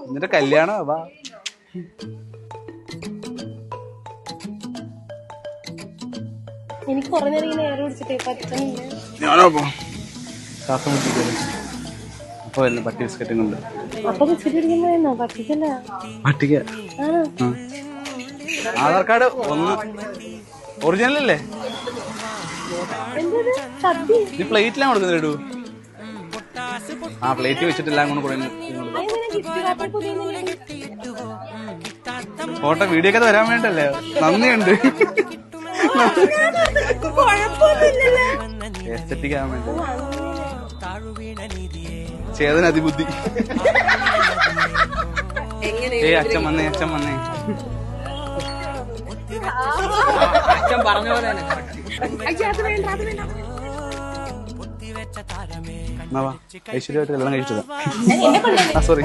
എന്നിട്ട് കല്യാണം വാ. എനിക്ക് കുറേ നേരം ഇങ്ങനെ എയർ പിടിച്ചിട്ടേ പറ്റുന്നില്ല. ഞാനോ ശ്വാസം മുട്ടിക്കല്ലേ അപ്പൊ വരുന്നു പട്ടി ബിസ്ക്കറ്റും കൊണ്ട്. അപ്പൊ ബിസ്ക്കറ്റ് പിടിക്കുമ്പോ പറ്റിക്കല്ല പട്ടിക്ക ആധാർ കാർഡ് ഒന്ന് ഒറിജിനൽ അല്ലേ? നീ പ്ലേറ്റിലാണ് കൊടുക്കുന്നത് ഇടൂ. ആ പ്ലേറ്റ് വെച്ചിട്ടെല്ലാം കൊണ്ട് കുറേ ഫോട്ടോ വീഡിയോ ഒക്കെ വരാൻ വേണ്ടല്ലേ? നന്ദിയുണ്ട്. എസ്തെറ്റിക് ആവാൻ വേണ്ടി. ചേതന അതിബുദ്ധി. അച്ഛൻ വന്നേ അച്ഛൻ വന്നേ. അച്ഛൻ പറഞ്ഞ പോലെ ഐശ്വര്യമായിട്ട് കല്യാണം കഴിച്ചതാ. സോറി.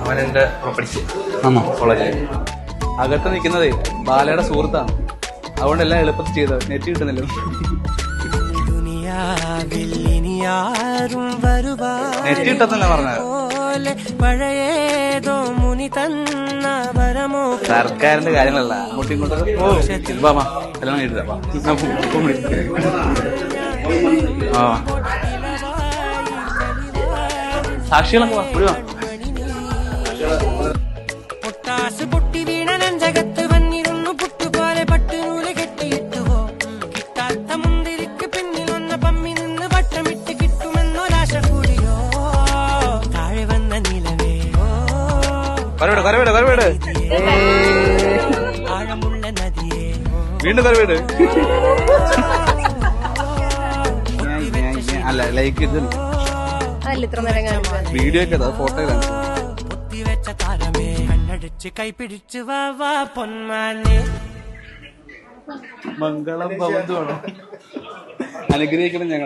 അവനെന്റെ കോളേജിൽ അകത്ത് നിൽക്കുന്നതേ ബാലയുടെ സുഹൃത്താണ്. അതുകൊണ്ട് എല്ലാം എളുപ്പത്തിൽ ചെയ്തത്. നെറ്റ് കിട്ടുന്നില്ല. നെറ്റ് കിട്ടത്തില്ല പറഞ്ഞത്. സർക്കാരിന്റെ കാര്യങ്ങളല്ല അങ്ങോട്ടും ഇങ്ങോട്ടൊക്കെ. കല്യാണം കഴിച്ചതാ. സാക്ഷികളൊക്കെ ഒഴിവാ. പൊട്ടാസ് പൊട്ടി വീണ നെഞ്ചകത്ത് വന്നിരുന്നു പുട്ടുപോലെ പട്ടുനൂല് കെട്ടിയിട്ടുവോ. കിട്ടാത്ത മുന്തിരിക്ക് പിന്നിൽ വന്ന പമ്മി നിന്ന് വട്ടമിട്ട് കിട്ടുമെന്നൊരാശ കൂടിയോ. താഴെ വന്ന നിലവേയോ ആഴമുള്ള നദിയേ വീണ്ടും കരവേട്. അല്ല ലൈക്ക് ഇത് വീഡിയോ ഒക്കെ ഫോട്ടോ വെച്ച താരമേ കണ്ണടിച്ച് കൈപിടിച്ച് വാ പൊന്മാനെ. മംഗളം ഭവന്തുവാണ്. അനുഗ്രഹിക്കണം ഞങ്ങൾ.